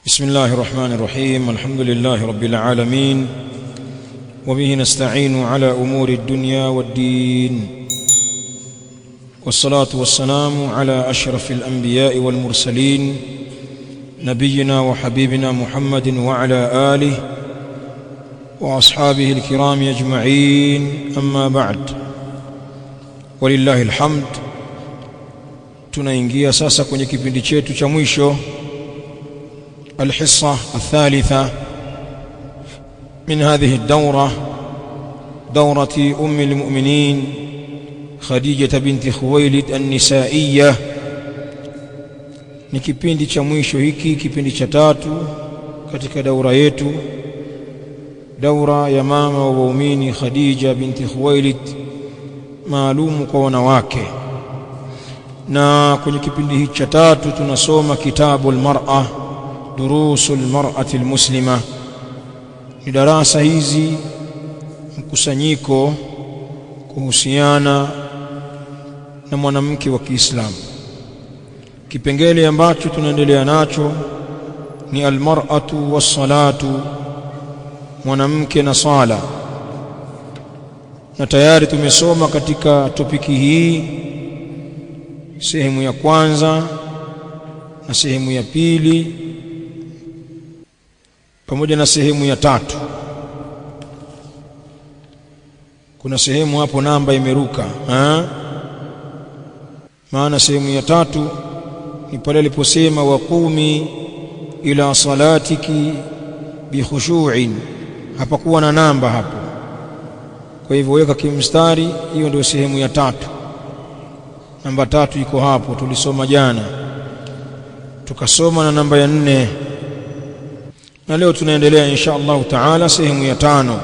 بسم الله الرحمن الرحيم. الحمد لله رب العالمين، وبه نستعين على أمور الدنيا والدين، والصلاة والسلام على أشرف الأنبياء والمرسلين نبينا وحبيبنا محمد وعلى آله وأصحابه الكرام أجمعين، أما بعد. ولله الحمد. Tunaingia sasa kwenye kipindi chetu cha mwisho, الحصة الثالثة من هذه الدورة، دورة أم المؤمنين خديجة بنت خويلد النسائية. ni kipindi cha mwisho hiki, kipindi cha tatu katika daura yetu, daura ya mama wa waumini Khadija binti Khuwailid, maalumu kwa wanawake. Na kwenye kipindi hiki cha tatu tunasoma kitabu al-mar'a, durusul mar'ati al-muslima. Ni darasa hizi mkusanyiko kuhusiana na mwanamke wa Kiislamu. Kipengele ambacho tunaendelea nacho ni al-mar'atu was-salatu, mwanamke na sala. Na tayari tumesoma katika topiki hii sehemu ya kwanza na sehemu ya pili pamoja na sehemu ya tatu. Kuna sehemu hapo namba imeruka, maana sehemu ya tatu ni pale aliposema waqumi ila salatiki bikhushu'in. Hapakuwa na namba hapo, kwa hivyo weka kimstari, hiyo ndio sehemu ya tatu. Namba tatu iko hapo, tulisoma jana, tukasoma na namba ya 4, na leo tunaendelea insha Allah taala sehemu ya 5.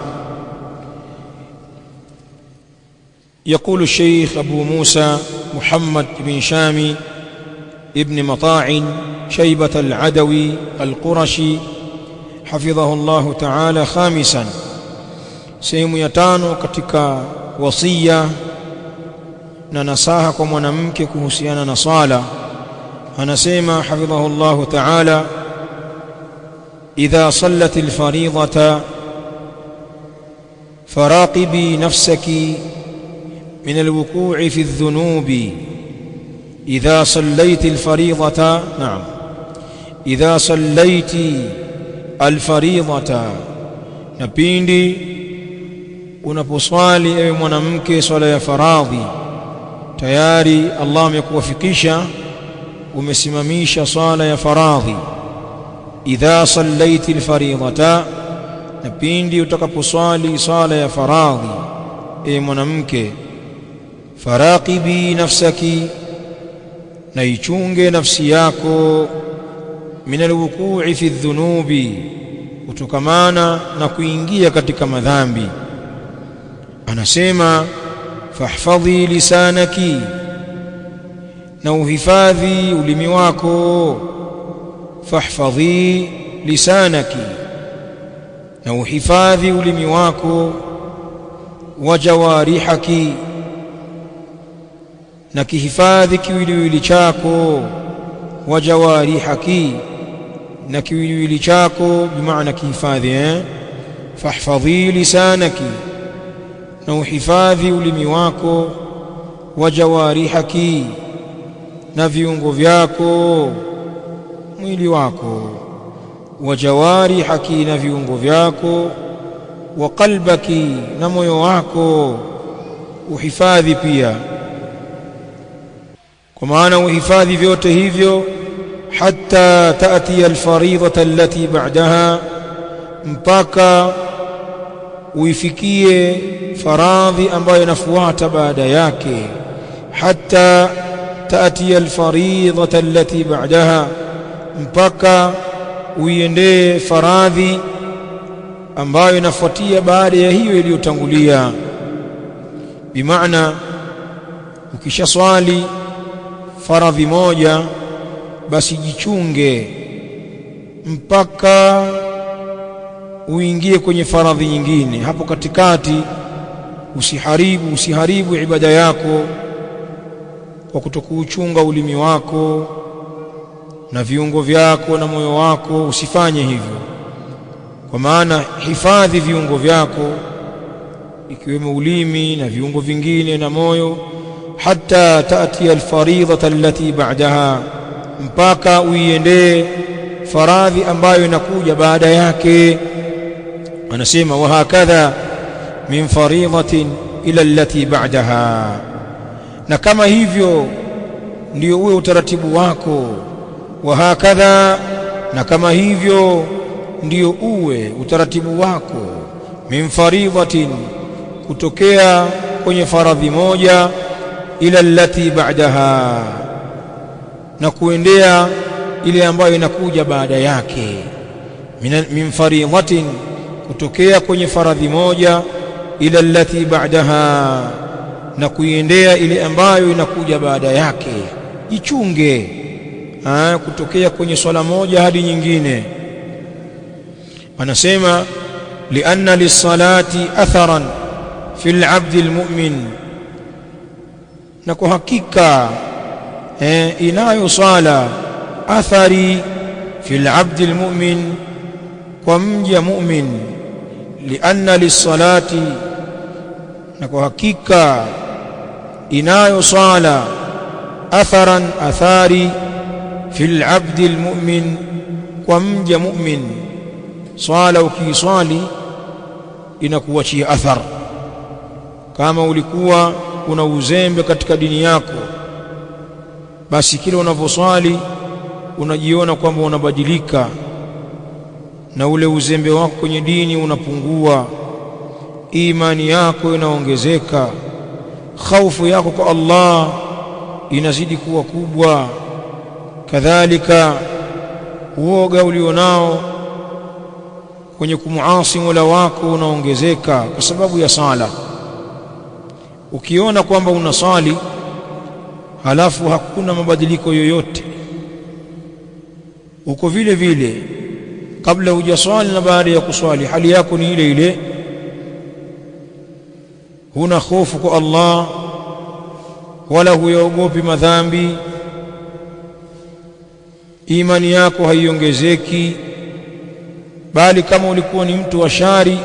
يقول الشيخ أبو موسى محمد بن شامي ابن مطاع شيبة العدوي القرشي حفظه الله تعالى خامسا. sehemu ya 5 katika wasia na nasaha kwa mwanamke kuhusiana na sala. Anasema hafidhahu Allah ta'ala, idha sallat al-fariidata faraqibi nafsaki min al-wuqu'i fi adh-dhunubi. idha sallayti al-fariidata, na'am, idha sallayti al-fariidata, na pindi unaposwali ewe mwanamke swala ya faradhi, tayari Allah amekuwafikisha, umesimamisha swala ya faradhi. idha sallaiti alfaridata, na pindi utakaposwali swala ya faradhi ewe mwanamke, faraqibi nafsaki, na ichunge nafsi yako, min alwuqu'i fi dhunubi, kutokamana na kuingia katika madhambi. Anasema fahfadhi lisanaki, na uhifadhi ulimi wako. Fahfadhi lisanaki, na uhifadhi ulimi wako. Wajawarihaki, na kihifadhi kiwiliwili chako. Wajawarihaki, na kiwiliwili chako bimaana kihifadhi. Fahfadhi lisanaki, na uhifadhi ulimi wako. Wajawarihaki, na viungo vyako, mwili wako. Wajawarihaki, na viungo vyako. Wa qalbaki, na moyo wako uhifadhi pia, kwa maana uhifadhi vyote hivyo. Hatta taati alfaridhata allati ba'daha, mpaka uifikie faradhi ambayo inafuata baada yake. Hatta taati alfaridhata allati ba'daha, mpaka uiendee faradhi ambayo inafuatia baada ya hiyo iliyotangulia. Bimaana ukisha swali faradhi moja, basi jichunge mpaka uingie kwenye faradhi nyingine. Hapo katikati usiharibu ibada yako kwa kutokuuchunga ulimi wako na viungo vyako na moyo wako, usifanye hivyo. Kwa maana hifadhi viungo vyako ikiwemo ulimi na viungo vingine na moyo, hatta taati alfaridhata allati ba'daha, mpaka uiendee faradhi ambayo inakuja baada yake. Anasema wa hakadha min faridhatin ila allati ba'daha, na kama hivyo ndio uwe utaratibu wako. Wa hakadha, na kama hivyo ndio uwe utaratibu wako. Min faridhatin, kutokea kwenye faradhi moja, ila allati ba'daha, na kuendea ile ambayo inakuja baada yake. Min faridhatin, kutokea kwenye faradhi moja, ila allati ba'daha, na kuiendea ile ambayo inakuja baada yake. Jichunge kutokea kwenye swala moja hadi nyingine. Anasema lianna lis-salati atharan fil 'abdi al-mu'min, na kwa hakika inayo sala athari fil 'abdi al-mu'min, kwa mja mu'min. Lianna lis-salati, na kwa hakika inayo sala atharan, athari fil 'abdi al-mu'min, kwa mja mu'min. Swala ukiiswali inakuachia athar. Kama ulikuwa una uzembe katika dini yako, basi kila unavyoswali unajiona kwamba unabadilika, na ule uzembe wako kwenye dini unapungua, imani yako inaongezeka, khaufu yako kwa Allah inazidi kuwa kubwa, kadhalika uoga ulionao kwenye kumuasi Mola wako unaongezeka kwa sababu ya sala. Ukiona kwamba unasali halafu hakuna mabadiliko yoyote, uko vile vile kabla hujaswali na baada ya kuswali, hali yako ni ile ile, huna hofu kwa Allah wala huyaogopi madhambi, imani yako haiongezeki, bali kama ulikuwa ni mtu wa shari,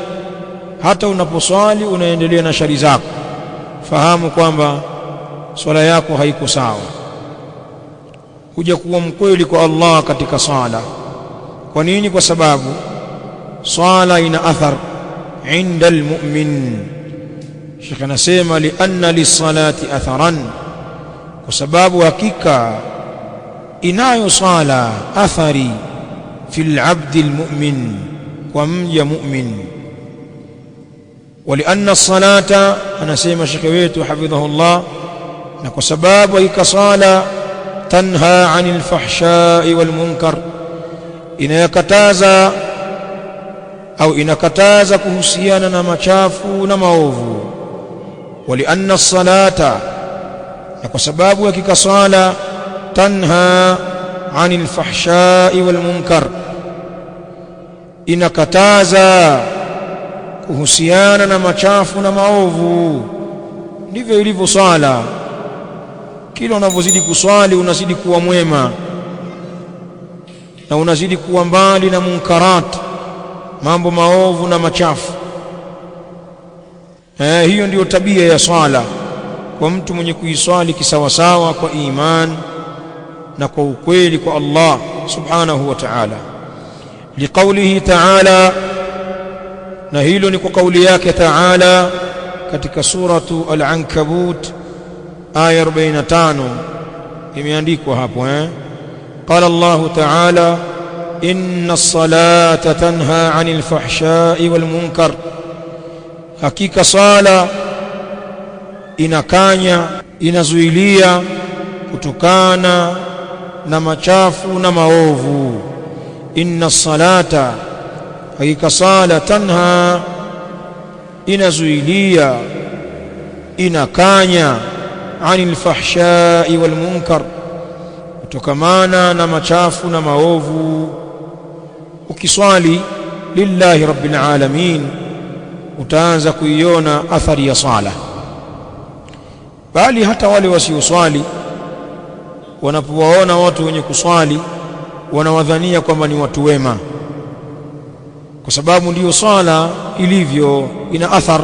hata unaposwali unaendelea na shari zako, fahamu kwamba swala yako haiko sawa. Kuja kuwa mkweli kwa Allah katika swala. Kwa nini? Kwa sababu swala ina athar inda almu'min. Sheikh anasema lianna lis-salati atharan, kwa sababu hakika inayo swala athari fil 'abdi al-mu'min, kwa mja mu'min. Walianna as-salata, anasema shekhe wetu hafidhahullah, na kwa sababu hakika sala tanha 'anil fahsha'i wal munkar, inakataza au inakataza kuhusiana na machafu na maovu. Walianna as-salata, na kwa sababu hakika sala tanha 'anil fahsha'i wal munkar, inakataza kuhusiana na machafu na maovu. Ndivyo ilivyo swala. Kila unavyozidi kuswali unazidi kuwa mwema na unazidi kuwa mbali na munkarat, mambo maovu na machafu. Hiyo ndiyo tabia ya swala kwa mtu mwenye kuiswali kisawasawa, kwa iman na kwa ukweli kwa Allah subhanahu wa ta'ala. Liqaulihi ta'ala, na hilo ni kwa kauli yake ta'ala katika suratu al-Ankabut aya 45, imeandikwa hapo qala Allah ta'ala inna as-salata tanha 'anil fahsha'i wal munkar, hakika sala inakanya, inazuilia kutokana na machafu na maovu. Inna as-salata, hakika sala tanha, inazuilia, inakanya, 'anil fahsha'i wal munkar, kutokamana na machafu na maovu. Ukiswali lillahi rabbil alamin utaanza kuiona athari ya sala, bali hata wale wasioswali wanapowaona watu wenye kuswali wanawadhania kwamba ni watu wema, kwa sababu ndiyo swala ilivyo, ina athar.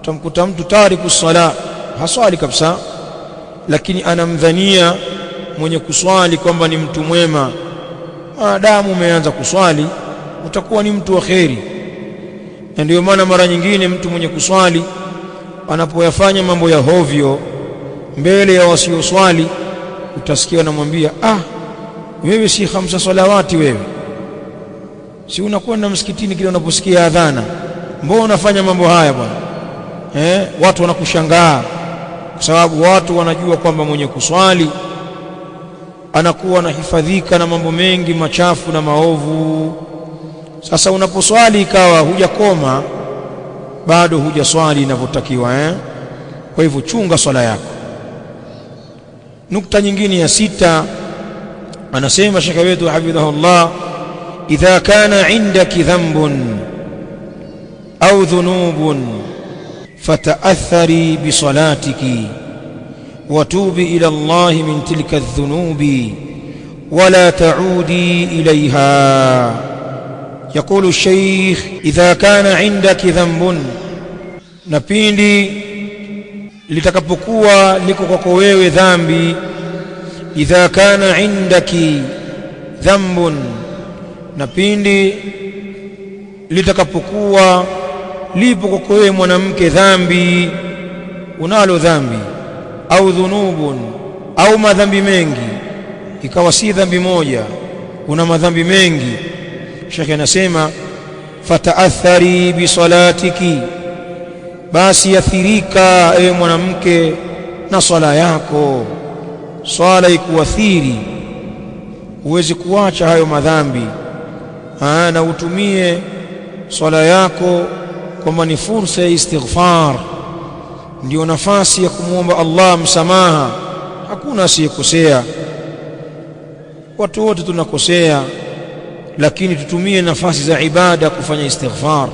Utamkuta mtu tariku sala, haswali kabisa, lakini anamdhania mwenye kuswali kwamba ni mtu mwema. Maadamu umeanza kuswali utakuwa ni mtu wa kheri. Na ndiyo maana mara nyingine mtu mwenye kuswali anapoyafanya mambo ya hovyo mbele ya wasioswali, utasikia anamwambia, wewe si 5 salawati, wewe si unakwenda msikitini kile unaposikia adhana, mbona unafanya mambo haya bwana? Watu wanakushangaa, kwa sababu watu wanajua kwamba mwenye kuswali anakuwa anahifadhika na mambo mengi machafu na maovu. Sasa unaposwali ikawa hujakoma, bado hujaswali inavyotakiwa. Kwa hivyo chunga swala yako. Nukta nyingine ya 6, anasema shekhe wetu hafidhahullah, idha kana indaki dhanbun au dhunubun fataathari bisalatiki watubi ila Allah min tilka adh-dhunubi wala taudi ilayha. يقول الشيخ إذا كان عندك ذنب, na pindi litakapokuwa liko kwako wewe dhambi. Idha kana indaki dhanbun, na pindi litakapokuwa lipo kwako wewe mwanamke dhambi, unalo dhambi, au dhunubun, au madhambi mengi, ikawa si dhambi moja, una madhambi mengi. Shekhe anasema fataathari bisalatiki, basi athirika ewe mwanamke na swala yako. Swala ikuathiri, uweze kuacha hayo madhambi, na utumie swala yako kwamba ni fursa ya istighfar, ndio nafasi ya kumwomba Allah msamaha. Hakuna asiyekosea, watu wote tunakosea, lakini tutumie nafasi za ibada kufanya istighfar.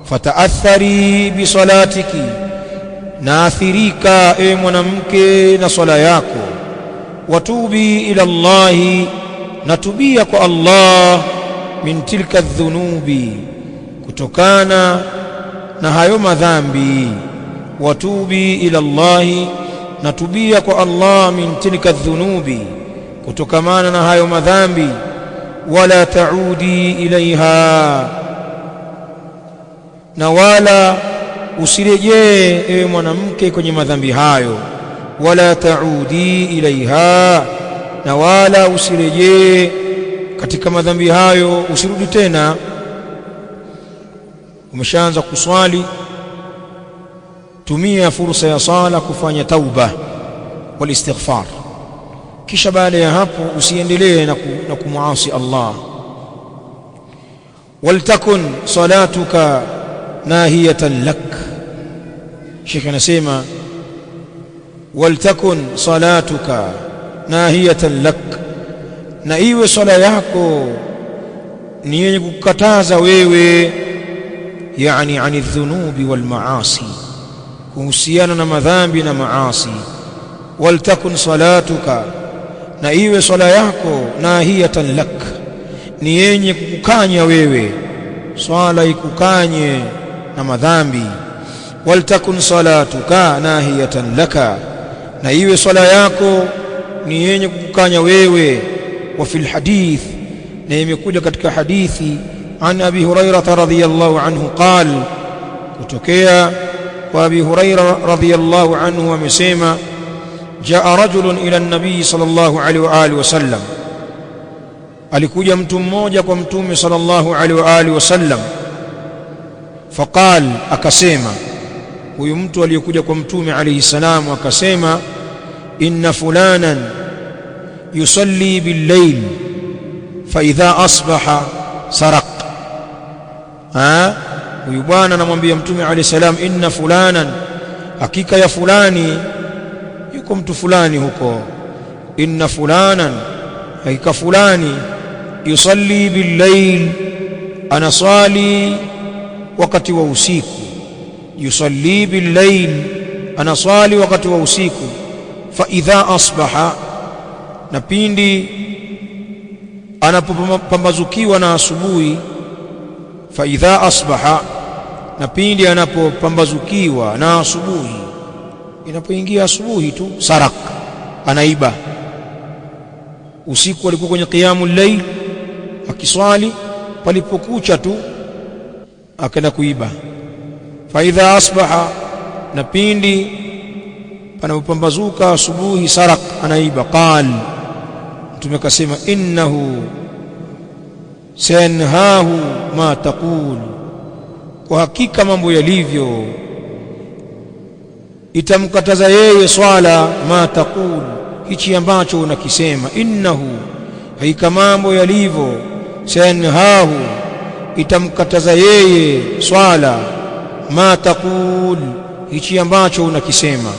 Fataathari bisalatiki, na athirika ewe mwanamke na swala yako. Watubi ila Allahi, na tubia kwa Allah. Min tilka dhunubi, kutokana na hayo madhambi. Watubi ila Allahi, na tubia kwa Allah. Min tilka dhunubi, kutokamana na hayo madhambi. Wala taudi ilaiha, na wala usirejee ewe mwanamke kwenye madhambi hayo. Wala taudi ilaiha, na wala usirejee katika madhambi hayo, usirudi tena. Umeshaanza kuswali, tumia fursa ya sala kufanya tauba wal istighfar, kisha baada ya hapo usiendelee na kumuasi Allah. Waltakun salatuka nahiyatan lak, Sheikh anasema waltakun salatuka nahiyatan lak, na iwe swala yako ni yenye kukataza wewe, yani ani dhunubi wal maasi, kuhusiana na madhambi na maasi. Waltakun salatuka, na iwe swala yako nahiyatan lak, ni yenye kukukanya wewe, swala ikukanye na madhambi. Waltakun salatuka nahiyatan laka, na iwe swala yako ni yenye kukukanya wewe. Wa fil hadith, na imekuja katika hadithi, an Abi Hurairah radhiyallahu anhu qal, kutokea kwa Abi Hurairah radhiyallahu anhu amesema, jaa rajulun ila an-nabii sallallahu alaihi wa alihi wasallam, alikuja mtu mmoja kwa mtume sallallahu alaihi wa alihi wasallam. Faqal, akasema huyu mtu aliyekuja kwa mtume alayhi salamu akasema, inna fulanan yusalli bil-layl fa idha asbaha saraq. Huyu bwana anamwambia mtume alayhi salam, inna fulanan, hakika ya fulani, yuko mtu fulani huko. Inna fulanan, hakika fulani, yusalli bil-layl, anasali wakati wa usiku. Yusalli bil-layl, anasali wakati wa usiku. Fa idha asbaha, na pindi anapopambazukiwa na asubuhi, fa idha asbaha, na pindi anapopambazukiwa na asubuhi, inapoingia asubuhi tu, sarak, anaiba. Usiku alikuwa kwenye qiyamul layl akiswali, palipokucha tu akaenda kuiba. Fa idha asbaha, na pindi panapopambazuka asubuhi, sarak, anaiba. Qal, Mtume akasema, innahu sanhahu ma taqul, kwa hakika mambo yalivyo itamkataza yeye swala, ma taqul, hichi ambacho unakisema. Innahu, haika mambo yalivyo, sanhahu, itamkataza yeye swala, ma taqul, hichi ambacho unakisema.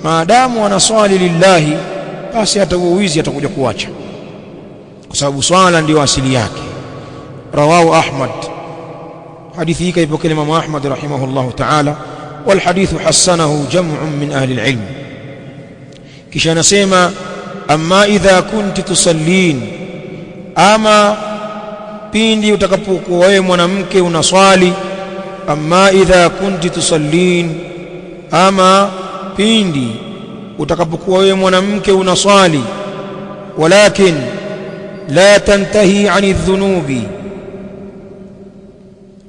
Maadamu anaswali lillahi, basi hata uwizi atakuja kuacha, kwa sababu swala ndio asili yake. Rawahu Ahmad, hadithi hii kaipokea Imam Ahmad rahimahullahu ta'ala, wal hadithu hasanahu jam'un min ahli al-ilm. Kisha anasema, amma idha kunti tusallin, ama pindi utakapokuwa wewe mwanamke unaswali. Amma idha kunti tusallin, ama pindi utakapokuwa wewe mwanamke unaswali. Walakin la tantahi ani dhunubi,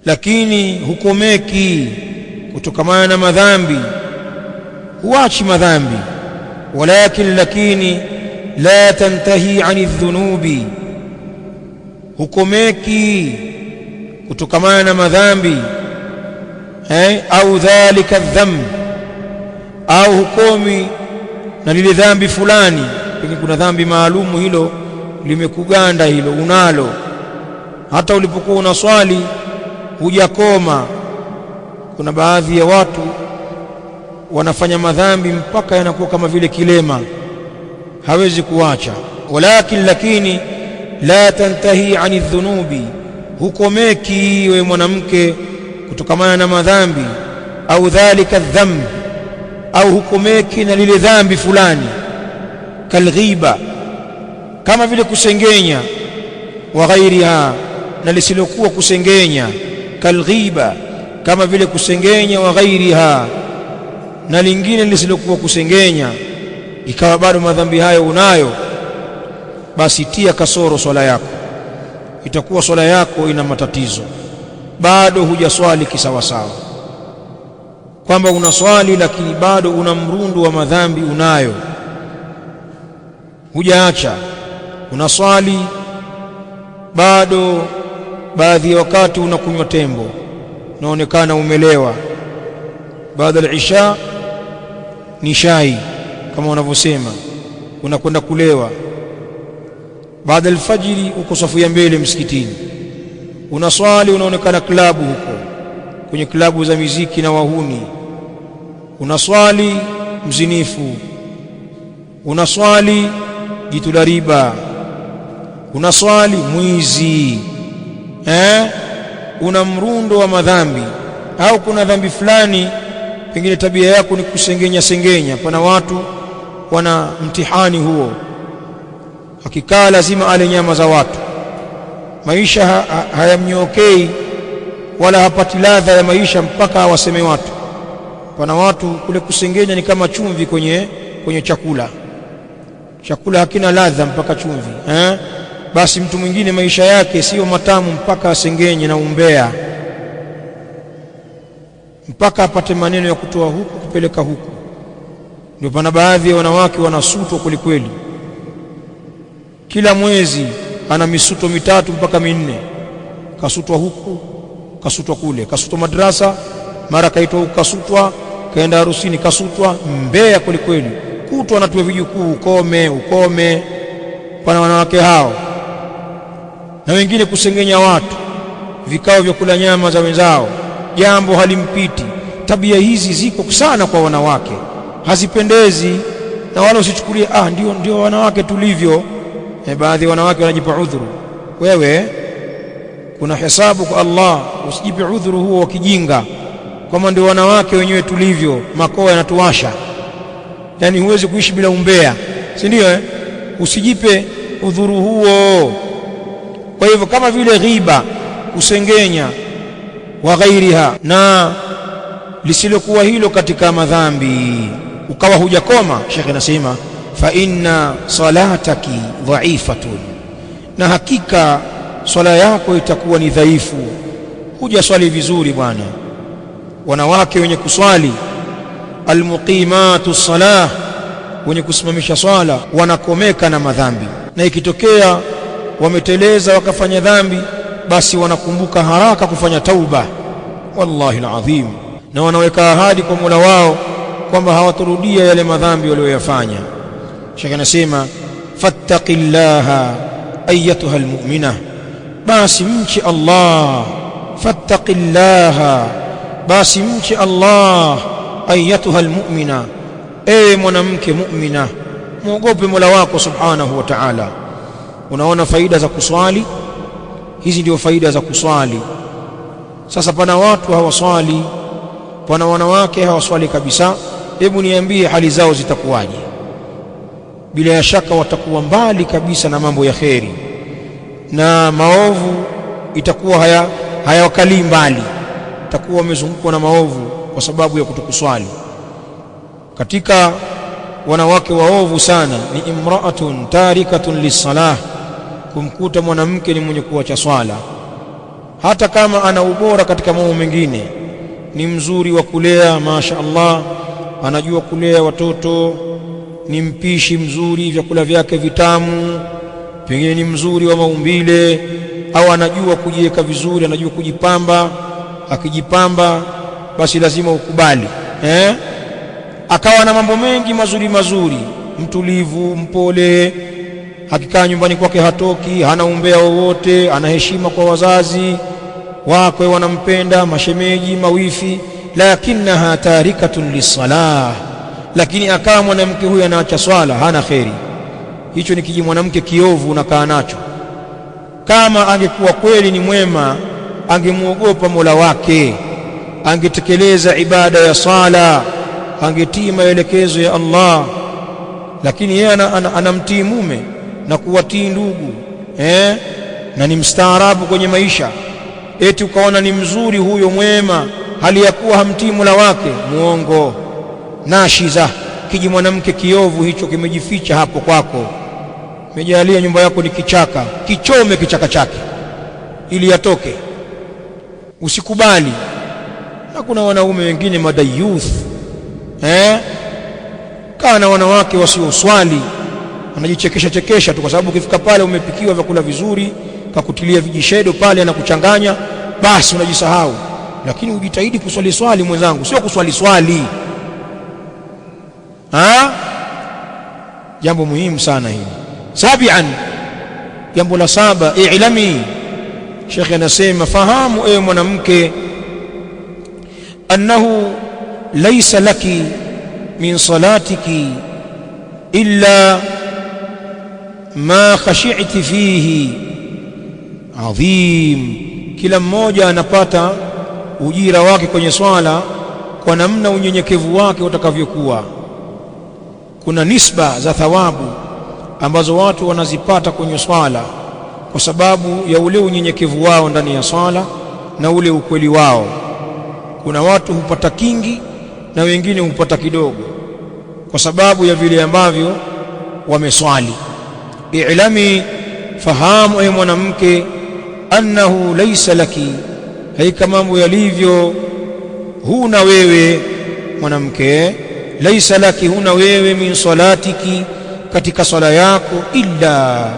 lakini hukomeki kutokamana na madhambi, huachi madhambi. Walakin, lakini, la tantahi ani dhunubi, hukomeki kutokamana na madhambi. Au dhalika dhamb, au hukomi na lile dhambi fulani. Pengine kuna dhambi maalumu, hilo limekuganda, hilo unalo, hata ulipokuwa unaswali hujakoma. Kuna baadhi ya watu wanafanya madhambi mpaka yanakuwa kama vile kilema, hawezi kuacha. Walakin, lakini, la tantahi ani dhunubi, hukomeki wewe mwanamke kutokamana na madhambi. Au dhalika dhamb, au hukomeki na lile dhambi fulani. Kalghiba, kama vile kusengenya. Wa ghairiha, na lisilokuwa kusengenya. Kalghiba, kama vile kusengenya. Wa ghairiha, na lingine lisilokuwa kusengenya. Ikawa bado madhambi hayo unayo, basi tia kasoro swala yako, itakuwa swala yako ina matatizo, bado hujaswali kisawasawa. Kwamba unaswali lakini bado una mrundo wa madhambi unayo, hujaacha. Unaswali bado, baadhi ya wakati unakunywa tembo, unaonekana umelewa. Baada ya isha ni shai kama wanavyosema, unakwenda kulewa. Baada ya alfajiri uko safu ya mbele msikitini, unaswali, unaonekana klabu huko, kwenye klabu za miziki na wahuni. Unaswali mzinifu, unaswali jitu la riba, unaswali mwizi. Una mrundo wa madhambi. Au kuna dhambi fulani, pengine tabia yako ni kusengenya sengenya. Pana watu wana mtihani huo, akikaa lazima ale nyama za watu, maisha hayamnyokei wala hapati ladha ya maisha mpaka awaseme watu. Pana watu kule kusengenya ni kama chumvi kwenye chakula, chakula hakina ladha mpaka chumvi. Basi mtu mwingine maisha yake sio matamu mpaka asengenye na umbea, mpaka apate maneno ya kutoa huku kupeleka huku. Ndio pana baadhi ya wanawake wanasutwa kwelikweli, kila mwezi ana misuto 3 mpaka 4, kasutwa huku, kasutwa kule, kasutwa madrasa, mara kaitwa huku, kasutwa, kaenda harusini, kasutwa. Mbea kwelikweli, kutwa anatoa vijukuu, ukome. Pana wanawake hao. Na wengine kusengenya watu, vikao vya kula nyama za wenzao, jambo halimpiti. Tabia hizi ziko sana kwa wanawake, hazipendezi, na wala usichukulie ndio wanawake tulivyo. Baadhi ya wanawake wanajipa udhuru. Wewe kuna hesabu kwa Allah, usijipe udhuru huo wa kijinga, kama ndio wanawake wenyewe tulivyo, makoa yanatuwasha. Yani huwezi kuishi bila umbea, si ndio? Usijipe udhuru huo. Kwa hivyo kama vile ghiba, kusengenya, wa ghairiha, na lisilokuwa hilo katika madhambi, ukawa hujakoma, Sheikh anasema fa inna salataki dha'ifatun, na hakika swala yako itakuwa ni dhaifu, hujaswali vizuri bwana. Wanawake wenye kuswali, almuqimatu salah, wenye kusimamisha swala, wanakomeka na madhambi, na ikitokea wameteleza wakafanya dhambi, basi wanakumbuka haraka kufanya tauba, wallahi alazim, na wanaweka ahadi kwa Mola wao kwamba hawatarudia yale madhambi walioyafanya. Sheikh anasema fattaqillaha ayyatuha almu'mina, basi mche Allah, fattaqillaha, basi mche Allah, ayyatuha almu'mina, ewe mwanamke mu'mina, muogope Mola wako subhanahu wa ta'ala. Unaona faida za kuswali hizi, ndio faida za kuswali. Sasa pana watu hawaswali, pana wanawake hawaswali kabisa. Hebu niambie hali zao zitakuwaje? Bila ya shaka watakuwa mbali kabisa na mambo ya kheri, na maovu itakuwa hayawakalii mbali, itakuwa wamezungukwa na maovu kwa sababu ya kutokuswali. Katika wanawake waovu sana ni imra'atun tarikatun lis-salah, kumkuta mwanamke ni mwenye kuacha swala, hata kama ana ubora katika mambo mengine, ni mzuri wa kulea, masha Allah, anajua kulea watoto, ni mpishi mzuri, vyakula vyake vitamu, pengine ni mzuri wa maumbile, au anajua kujiweka vizuri, anajua kujipamba. Akijipamba basi lazima ukubali, akawa na mambo mengi mazuri mazuri, mtulivu, mpole, akikaa nyumbani kwake hatoki, hana umbea wowote, ana heshima kwa wazazi wakwe, wanampenda, mashemeji, mawifi, lakinaha tarikatun lis-salah, lakini akawa mwanamke huyu anaacha swala, hana kheri. Hicho ni kiji mwanamke kiovu unakaa nacho. Kama angekuwa kweli ni mwema, angemuogopa Mola wake, angetekeleza ibada ya sala, angetii maelekezo ya Allah, lakini yeye anamtii mume na kuwatii ndugu, na ni mstaarabu kwenye maisha, eti ukaona ni mzuri huyo mwema, hali ya kuwa hamtii Mola wake. Muongo, nashiza. Kiji mwanamke kiovu hicho kimejificha hapo kwako, umejalia nyumba yako ni kichaka, kichome kichaka chake ili yatoke, usikubali. Na kuna wanaume wengine madayuth, kana wanawake wasioswali, anajichekesha chekesha tu, kwa sababu ukifika pale umepikiwa vyakula vizuri, kakutilia vijishedo pale, anakuchanganya, basi unajisahau. Lakini ujitahidi kuswali swali mwenzangu, sio kuswali swali. Jambo muhimu sana hili. Sabian, jambo la saba, i'lami, Sheikh anasema fahamu ewe mwanamke, annahu laysa laki min salatiki illa ma khashi'ti fihi adhim. Kila mmoja anapata ujira wake kwenye swala kwa namna unyenyekevu wake utakavyokuwa. Kuna nisba za thawabu ambazo watu wanazipata kwenye swala kwa sababu ya ule unyenyekevu wao ndani ya swala na ule ukweli wao. Kuna watu hupata kingi na wengine hupata kidogo kwa sababu ya vile ambavyo wameswali. I'lami, fahamu ewe mwanamke, annahu laysa laki, haika mambo yalivyo, huna wewe mwanamke, laysa laki, huna wewe, min salatiki, katika swala yako, illa,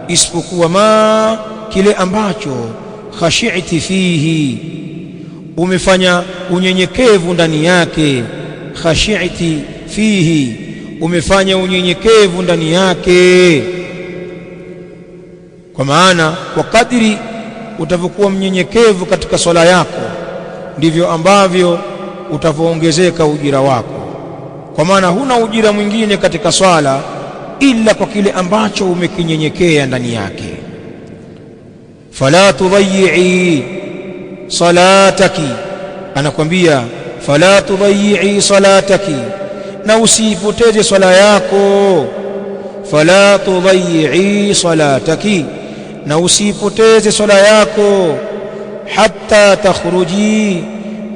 isipokuwa ma, kile ambacho, khashi'ti fihi, umefanya unyenyekevu ndani yake. Khashi'ti fihi, umefanya unyenyekevu ndani yake. Kwa maana kwa kadiri utavyokuwa mnyenyekevu katika swala yako, ndivyo ambavyo utavyoongezeka ujira wako. Kwa maana huna ujira mwingine katika swala ila kwa kile ambacho umekinyenyekea ndani yake. Fala tudayyi salataki, anakwambia fala tudayyi salataki, na usipoteze swala yako. Fala tudayyi salataki, na usipoteze swala yako, hatta takhruji,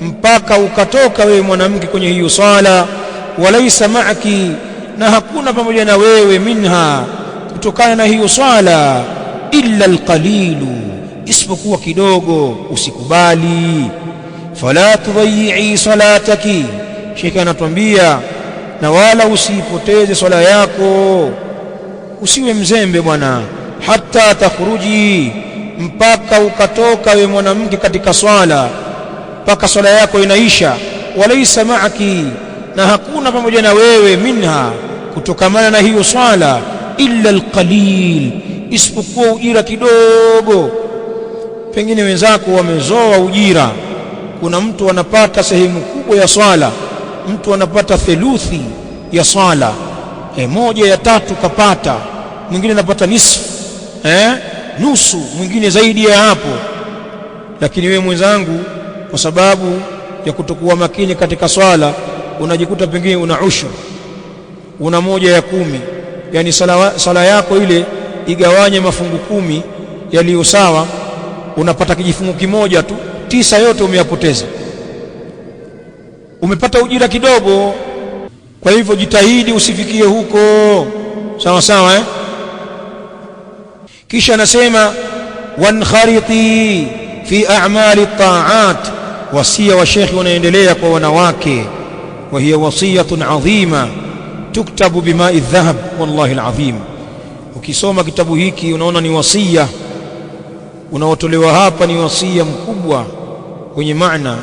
mpaka ukatoka wewe mwanamke kwenye hiyo swala, walaysa ma'aki, na hakuna pamoja na wewe, minha, kutokana na hiyo swala, illa alqalilu, isipokuwa kidogo. Usikubali. Fala tudayyi salataki, Sheikh anatuambia, na wala usipoteze swala yako, usiwe mzembe bwana. Hatta takhruji, mpaka ukatoka we mwanamke katika swala, mpaka swala yako inaisha. Walaysa ma'aki, na hakuna pamoja na wewe, minha, kutokamana na hiyo swala, illa alqalil, isipokuwa ujira kidogo. Pengine wenzako wamezoa ujira, kuna mtu anapata sehemu kubwa ya swala, mtu anapata theluthi ya swala, 1/3 kapata, mwingine anapata nusu, mwingine zaidi ya hapo. Lakini wewe mwenzangu, kwa sababu ya kutokuwa makini katika swala, unajikuta pengine una ushur, una 1/10. Yani sala yako ile igawanye mafungu 10 yaliyo sawa, unapata kijifungu kimoja tu, 9 yote umeyapoteza, umepata ujira kidogo. Kwa hivyo jitahidi usifikie huko, sawa sawa. Kisha anasema wankhariti fi a'mali at-ta'at, wasia wa Sheikh unaendelea kwa wanawake, wa hiya wasiyatun adhima tuktabu bima'i dhahab, wallahi alazim. Ukisoma kitabu hiki unaona ni wasia unaotolewa hapa, ni wasia mkubwa wenye maana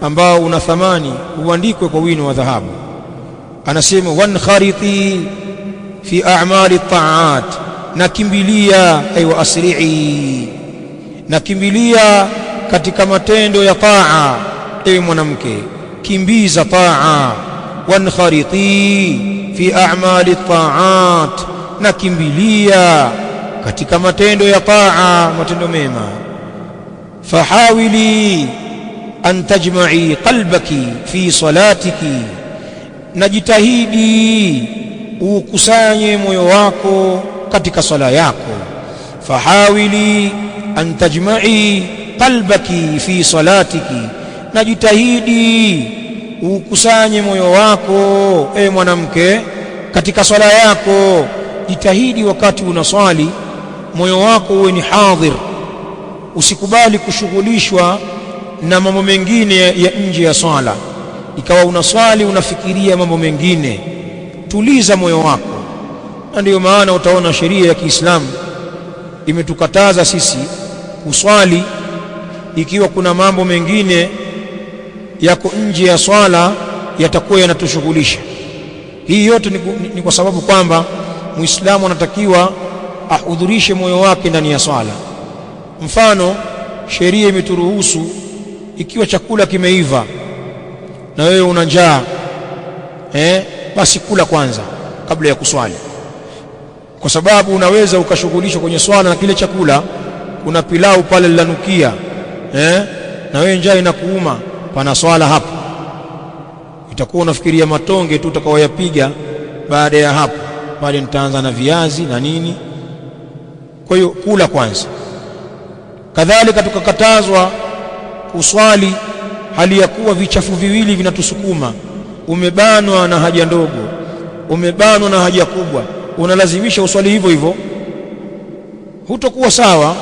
ambao una thamani, uandikwe kwa wino wa dhahabu. Anasema wankhariti fi a'mali at-ta'at, nakimbilia, aywa asri'i, nakimbilia katika matendo ya taa. Ewe mwanamke, kimbiza taa. Wankhariti fi a'mali at-ta'at, nakimbilia katika matendo ya taa, matendo mema. Fahawili an tajma'i qalbaki fi salatiki, najitahidi ukusanye moyo wako katika sala yako. Fahawili an tajma'i qalbaki fi salatiki, najitahidi ukusanye moyo wako, ewe mwanamke, katika swala yako. Jitahidi wakati unaswali moyo wako uwe ni hadhir, usikubali kushughulishwa na mambo mengine ya nje ya swala, ikawa unaswali unafikiria mambo mengine. Tuliza moyo wako. Na ndiyo maana utaona sheria ya Kiislamu imetukataza sisi kuswali ikiwa kuna mambo mengine yako nje ya swala yatakuwa yanatushughulisha. Hii yote ni kwa sababu kwamba Muislamu anatakiwa ahudhurishe moyo wake ndani ya swala. Mfano, sheria imeturuhusu ikiwa chakula kimeiva na wewe una njaa, basi kula kwanza kabla ya kuswali, kwa sababu unaweza ukashughulishwa kwenye swala na kile chakula. Kuna pilau pale lilanukia, na wewe njaa inakuuma, pana swala hapo, itakuwa unafikiria matonge tu utakaoyapiga baada ya hapo, pale nitaanza na viazi na nini. Kwa hiyo kula kwanza. Kadhalika tukakatazwa kuswali hali ya kuwa vichafu viwili vinatusukuma, umebanwa na haja ndogo, umebanwa na haja kubwa, unalazimisha uswali hivyo hivyo, hutokuwa sawa.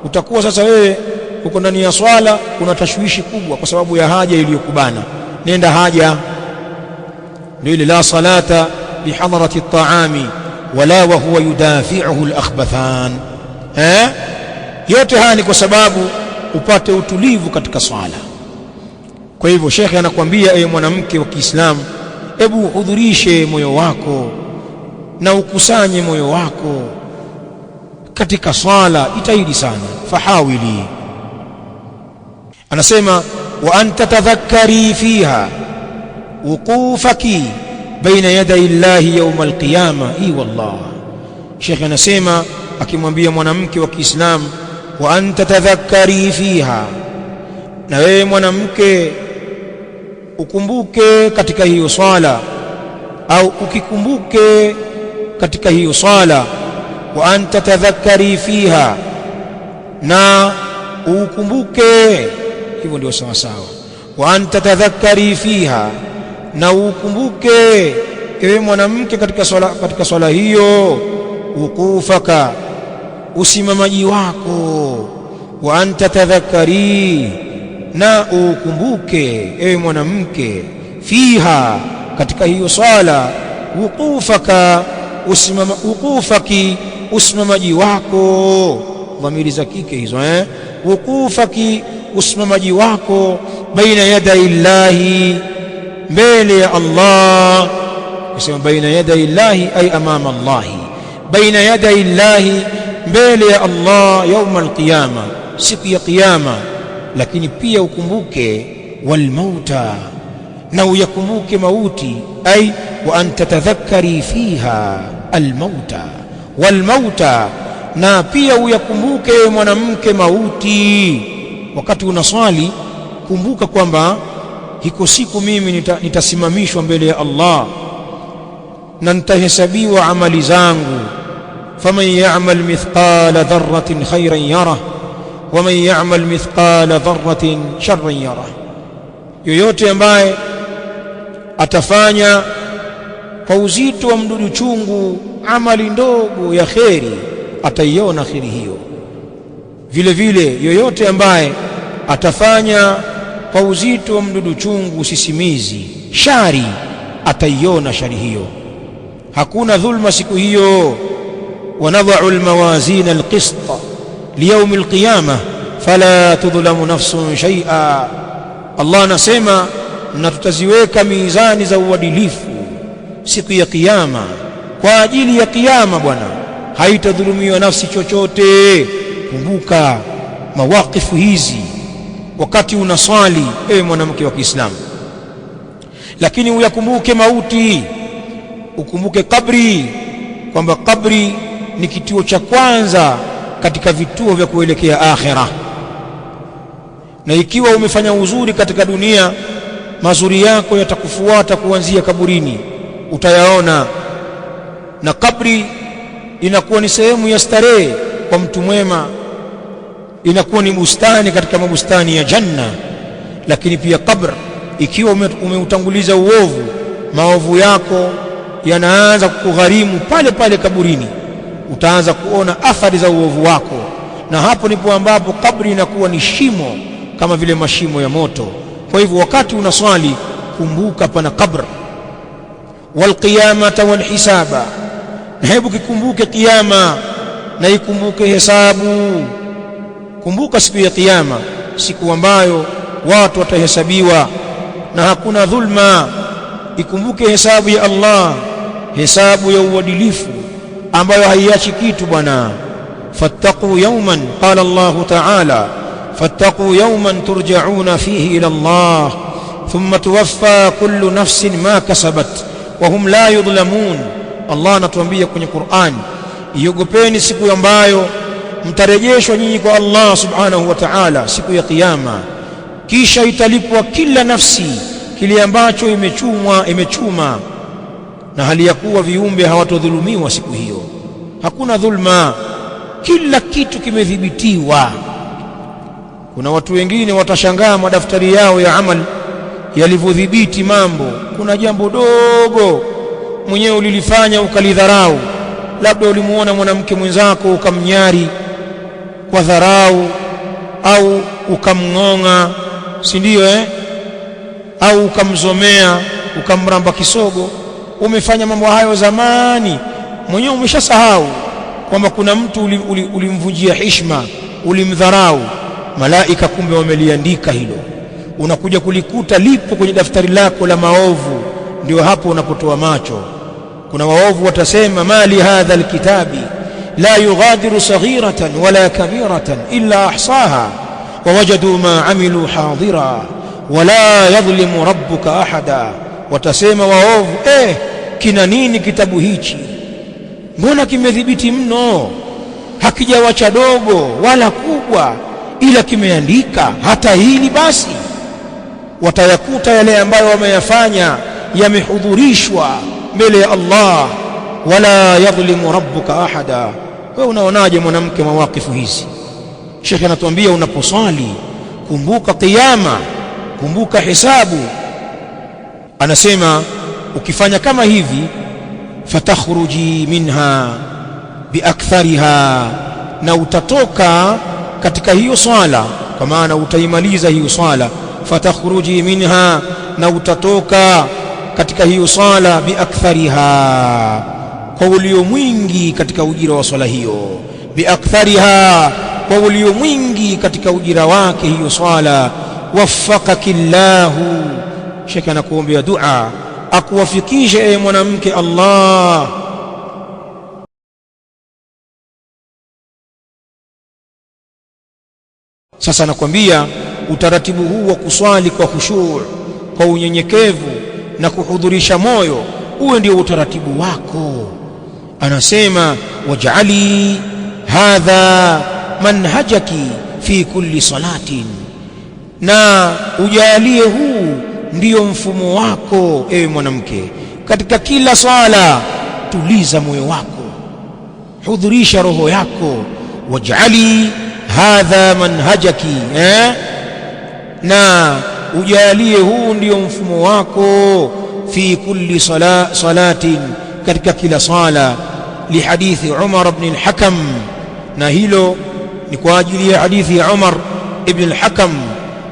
Utakuwa sasa wewe uko ndani ya swala, kuna tashwishi kubwa kwa sababu ya haja iliyokubana. Nenda haja. Ndio ile la salata bihadarati at-ta'ami wala wa huwa yudafi'uhu al-akhbathan. Yote haya ni kwa sababu upate utulivu katika swala. Kwa hivyo shekhe anakuambia, ewe mwanamke wa Kiislamu, hebu hudhurishe moyo wako na ukusanye moyo wako katika swala, jitahidi sana. Fahawili, anasema wa anta tadhakkari fiha wuqufaki baina yaday Allahi yawm alqiyama. Wallah, shekhe anasema akimwambia mwanamke wa Kiislamu, wa anta tadhakkari fiha, na wewe mwanamke ukumbuke katika hiyo swala, au ukikumbuke katika hiyo swala, wa anta tadhakkari fiha, na ukumbuke. Hivyo ndio sawa sawa. Wa anta tadhakkari fiha, na ukumbuke ewe mwanamke katika swala hiyo, wukufaka, usimamaji wako. Wa anta tadhakkari, na ukumbuke ewe mwanamke, fiha, katika hiyo swala, wukufaka, wukufaki, usimamaji wako. Dhamiri za kike hizo, wukufaki, usimamaji wako, baina yaday Allahi, mbele ya Allah. Kusema baina yaday Allahi ay amama Allahi, baina yaday Allahi, mbele ya Allah, yauma alqiyama, siku ya kiyama. Lakini pia ukumbuke wal mauta, na uyakumbuke mauti. Ay wa anta tadhakkari fiha al mauta wal mauta, na pia uyakumbuke mwanamke mauti. Wakati unaswali kumbuka kwamba hiko siku mimi nitasimamishwa mbele ya Allah na nitahesabiwa amali zangu. faman ya'mal mithqala dharratin khayran yarah wa man ya'mal mithqala dharratin sharran yarah, yoyote ambaye atafanya kwa uzito wa mdudu chungu amali ndogo ya kheri ataiona kheri hiyo. Vile vile yoyote ambaye atafanya kwa uzito wa mdudu chungu sisimizi shari ataiona shari hiyo. Hakuna dhulma siku hiyo. wanadha'u almawazin alqista liyawm alqiyamah fala tudhlamu nafsun shay'a. Allah anasema na tutaziweka mizani za uadilifu siku ya kiyama, kwa ajili ya kiyama bwana, haitadhulumiwa nafsi chochote. Kumbuka mawakifu hizi wakati unaswali, ewe mwanamke wa Kiislamu. Lakini uyakumbuke mauti, ukumbuke kabri, kwamba kabri ni kituo cha kwanza katika vituo vya kuelekea akhira. Na ikiwa umefanya uzuri katika dunia, mazuri yako yatakufuata kuanzia kaburini, utayaona. Na kabri inakuwa ni sehemu ya starehe kwa mtu mwema, inakuwa ni bustani katika mabustani ya janna. Lakini pia kabr, ikiwa umeutanguliza uovu, maovu yako yanaanza kukugharimu pale pale kaburini, utaanza kuona athari za uovu wako. Na hapo ndipo ambapo kabri inakuwa ni shimo kama vile mashimo ya moto. Kwa hivyo wakati unaswali kumbuka pana kabr. Wal qiyamata wal hisaba, na hebu kikumbuke kiyama na ikumbuke hesabu. Kumbuka siku ya kiyama, siku ambayo watu watahesabiwa na hakuna dhulma. Ikumbuke hesabu ya Allah, hesabu ya uadilifu ambayo haiachi kitu bwana. fattaqu yawman, qala Allah ta'ala, fattaqu yawman turja'una fihi ila Allah thumma tuwaffa kullu nafsin ma kasabat wa hum la yudhlamun. Allah anatuambia kwenye Qur'an, iogopeni siku ambayo mtarejeshwa nyinyi kwa Allah subhanahu wa ta'ala, siku ya kiyama, kisha italipwa kila nafsi kile ambacho imechuma, na hali ya kuwa viumbe hawatodhulumiwa siku hiyo. Hakuna dhulma, kila kitu kimedhibitiwa. Kuna watu wengine watashangaa madaftari yao ya amal yalivyodhibiti mambo. Kuna jambo dogo mwenyewe ulilifanya ukalidharau, labda ulimuona mwanamke mwenzako ukamnyari kwa dharau, au ukamng'ong'a, si ndio au ukamzomea, ukamramba kisogo. Umefanya mambo hayo zamani, mwenyewe umeshasahau kwamba kuna mtu ulimvunjia heshima, ulimdharau. Malaika kumbe wameliandika hilo, unakuja kulikuta lipo kwenye daftari lako la maovu. Ndio hapo unapotoa macho. Kuna waovu watasema, mali hadha alkitabi la yughadiru saghiratan wala kabiratan illa ahsaha wa wajadu ma amilu hadira wala yadhlimu rabbuka ahada. Watasema waovu, kina nini kitabu hichi? Mbona kimedhibiti mno, hakijawacha dogo wala kubwa, ila kimeandika hata hili basi. Watayakuta yale ambayo wameyafanya yamehudhurishwa mbele ya Allah. Wala yadhlimu rabbuka ahada, Wewe unaonaje mwanamke mawakifu hizi? Sheikh anatuambia unaposwali kumbuka kiyama, kumbuka hisabu. Anasema ukifanya kama hivi, fatakhruji minha biakthariha, na utatoka katika hiyo swala, kwa maana utaimaliza hiyo swala. Fatakhruji minha, na utatoka katika hiyo swala, biakthariha, kwa ulio mwingi katika ujira wa swala hiyo. Biakthariha, kwa ulio mwingi katika ujira wake hiyo swala. Waffaqakillahu, Sheikh anakuombea dua akuwafikishe ewe mwanamke Allah. Sasa anakuambia utaratibu huu wa kuswali kwa khushu', kwa unyenyekevu na kuhudhurisha moyo, uwe ndio utaratibu wako. Anasema waj'ali hadha manhajaki fi kulli salatin, na ujalie huu ndiyo mfumo wako ewe mwanamke katika kila swala. Tuliza moyo wako, hudhurisha roho yako. Waj'ali hadha manhajaki, na ujalie huu ndiyo mfumo wako fi kulli salatin, katika kila sala. Lihadithi Umar ibn al-Hakam, na hilo ni kwa ajili ya hadithi ya Umar ibn al-Hakam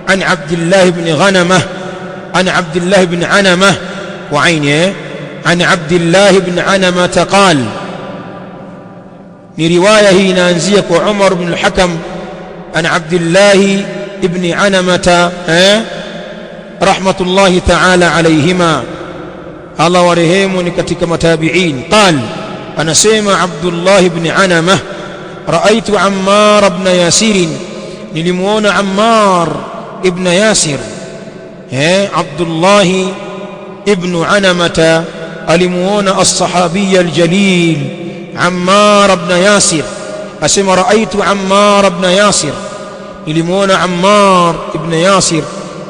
an Abdullah ibn Ghanamah, an Abdullah ibn Anamah wa ainihi an Abdullah ibn Anamah qal. Ni riwaya hii inaanzia kwa Umar ibn al-Hakam an Abdullah ibn Anamah rahmatullahi ta'ala alayhima, Allah warehemu, ni katika matabi'in. Qal, anasema Abdullah ibn Anamah, raaitu Ammar ibn Yasir, nilimuona Ammar ibn Yasir. Abdullah ibn Anamah alimuona as-sahabiy al-jalil Ammar ibn Yasir. Asema raaitu Ammar ibn Yasir, nilimuona Ammar ibn Yasir.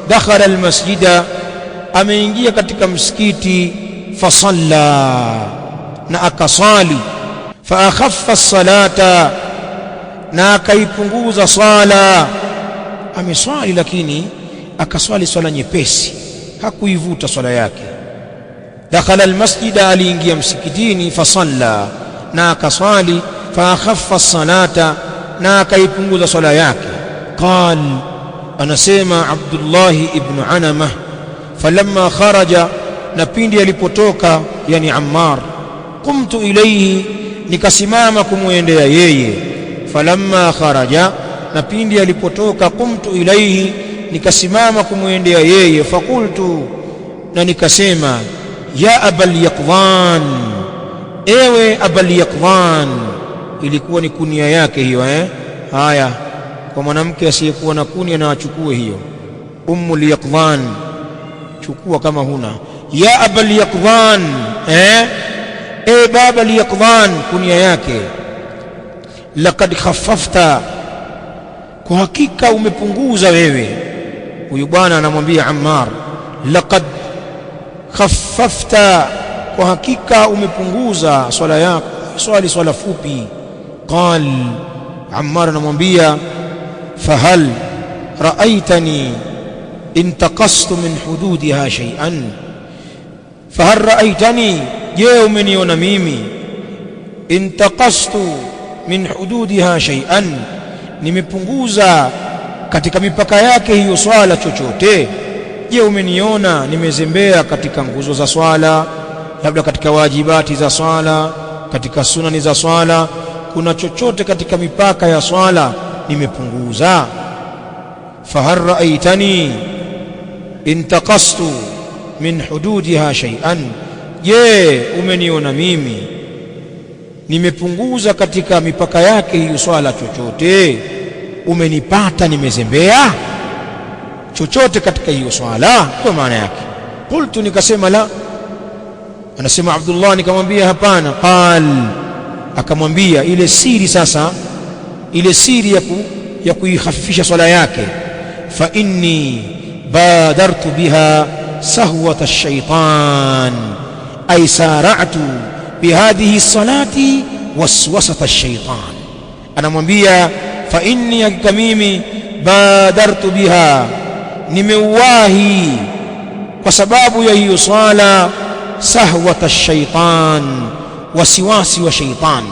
Dakhala al-masjida, ameingia katika msikiti. Fasalla, na akasali. Faakhaffa as-salata, na akaipunguza swala. Ameswali lakini akaswali swala nyepesi, hakuivuta swala yake. Dakhala al-masjida, aliingia msikitini. Fasalla, na akaswali. Faakhaffa as-salata, na akaipunguza swala yake. Qal, anasema Abdullah ibn Anamah, falamma kharaja, na pindi alipotoka, yani Ammar, qumtu ilayhi, nikasimama kumwendea yeye. Falamma kharaja, na pindi alipotoka, qumtu ilayhi, nikasimama kumwendea yeye. Fakultu, na nikasema, ya Abal Yaqdhan, ewe Abal Yaqdhan. Ilikuwa ni kunia yake hiyo. Haya, kwa mwanamke asiyekuwa na kunia na achukue hiyo. Ummul Yaqdhan, chukua kama huna. Ya Abal Yaqdhan, ewe baba Yaqdhan, kunia yake. Laqad khaffafta, kwa hakika umepunguza wewe. Huyu bwana anamwambia Ammar, laqad khaffafta, kwa hakika umepunguza swala yako, swali swala fupi. Qal, Ammar anamwambia, fahal raaitani intaqastu min hududiha shay'an. Fahal raaitani, je umeniona mimi, intaqastu min hududiha shay'an, nimepunguza katika mipaka yake hiyo swala chochote? Je, umeniona nimezembea katika nguzo za swala, labda katika wajibati za swala, katika sunani za swala, kuna chochote katika mipaka ya swala nimepunguza? Fahal raaitani intaqastu min hududiha shay'an, je umeniona mimi nimepunguza katika mipaka yake hiyo swala chochote? Umenipata nimezembea chochote katika hiyo swala? Kwa maana yake. Qultu, nikasema la. Anasema Abdullah, nikamwambia hapana. Qal, akamwambia ile siri sasa, ile siri ya kuikhafifisha swala yake. Fa inni badartu biha sahwata ash-shaytan, ay sara'tu bihadhihi salati waswasata ash-shaytan, anamwambia fa inni, hakika mimi badartu biha, nimeuwahi kwa sababu ya hiyo swala, sahwata ash-shaytan, wasiwasi wa shaytan,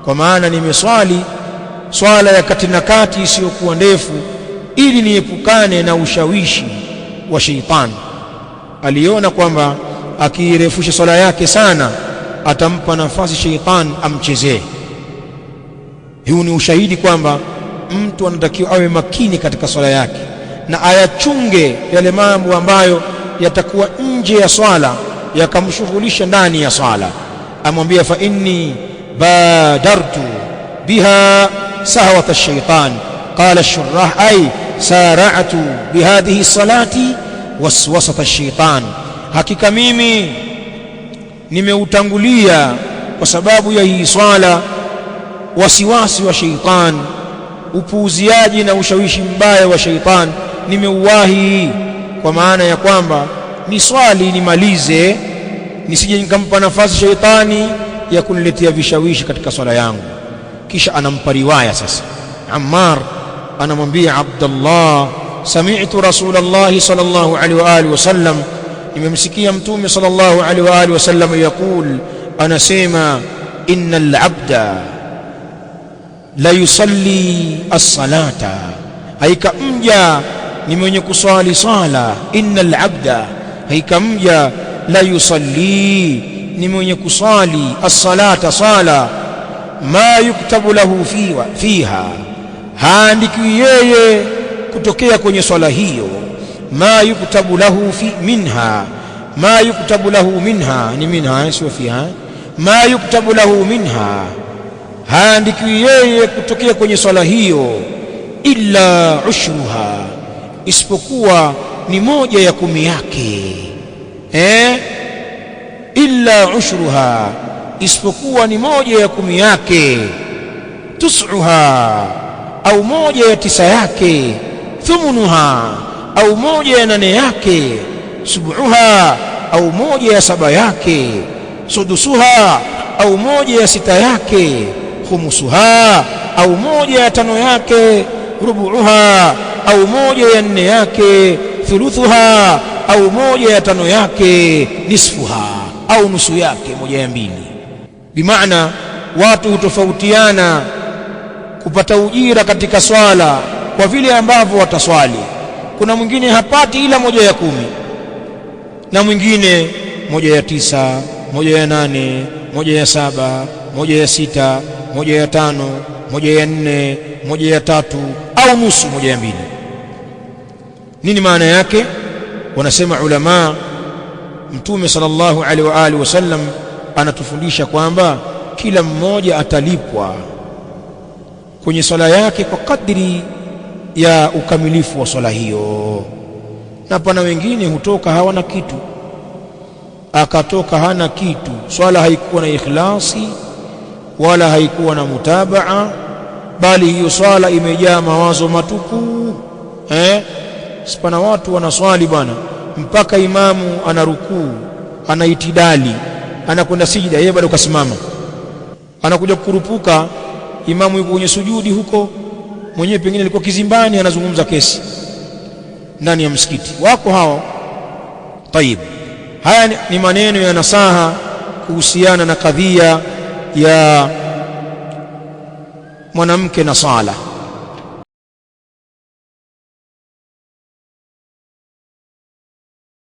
kwa maana nimeswali swala ya kati na kati isiyokuwa ndefu ili niepukane na ushawishi wa shaytan. Aliona kwamba akirefusha swala yake sana atampa nafasi shaytan amchezee. Huu ni ushahidi kwamba mtu anatakiwa awe makini katika swala yake na ayachunge yale mambo ambayo yatakuwa nje ya swala yakamshughulisha ndani ya swala. Amwambia fa inni badartu biha sahwata ash-shaytan, qala ash-shurrah ay sara'tu bihadhihi salati waswasata ash-shaytan, hakika mimi nimeutangulia kwa sababu ya hii swala wasiwasi wa shaytan, upuuziaji na ushawishi mbaya wa shaytan nimeuwahi, kwa maana ya kwamba ni swali nimalize, nisije nikampa nafasi shaytani ya kuniletea vishawishi katika swala yangu. Kisha anampa riwaya sasa. Ammar anamwambia Abdullah, sami'tu Rasulullah sallallahu alaihi wa alihi wasallam, nimemsikia mtume sallallahu alaihi wa alihi wasallam yaqul, anasema innal abda la yusalli as-salata, haika mja ni mwenye kuswali sala. Innal abda, haika mja, la yusalli, ni mwenye kuswali as-salata, sala, ma yuktabu lahu fiha, haandikiwi yeye kutokea kwenye swala hiyo. Ma yuktabu lahu minha, ma yuktabu lahu minha, ni minha sio fiha. Ma yuktabu lahu minha, haandikiwi yeye kutokea kwenye swala hiyo, illa ushruha, isipokuwa ni moja ya 10 yake. Illa ushruha, isipokuwa ni moja ya 10 yake. Tus'uha, au moja ya 9 yake. Thumunuha, au moja ya 8 yake. Sub'uha, au moja ya 7 yake. Sudusuha, au moja ya 6 yake. Khumusuha, au moja ya 5 yake. Rubu'uha, au moja ya 4 yake. Thuluthuha, au moja ya 5 yake. Nisfuha, au nusu yake, moja ya 2. Bimaana watu hutofautiana kupata ujira katika swala kwa vile ambavyo wataswali. Kuna mwingine hapati ila moja ya 10, na mwingine moja ya 9, moja ya 8, moja ya 7, moja ya 6, moja ya 5, moja ya 4, moja ya 3, au nusu, moja ya 2. Nini maana yake? Wanasema ulama, Mtume sallallahu alaihi wa alihi wasallam anatufundisha kwamba kila mmoja atalipwa kwenye swala yake kwa kadri ya ukamilifu wa swala hiyo. Na pana wengine hutoka hawana kitu, akatoka hana kitu, swala haikuwa na ikhlasi wala haikuwa na mutabaa, bali hiyo swala imejaa mawazo matupu. Sipana watu wanaswali bwana mpaka imamu anarukuu, anaitidali, anakwenda sijida, yeye bado kasimama, anakuja kukurupuka, imamu yuko kwenye sujudi huko, mwenyewe pengine alikuwa kizimbani anazungumza kesi ndani ya msikiti. Wako hao. Tayib, haya ni maneno ya nasaha kuhusiana na kadhia ya mwanamke na sala.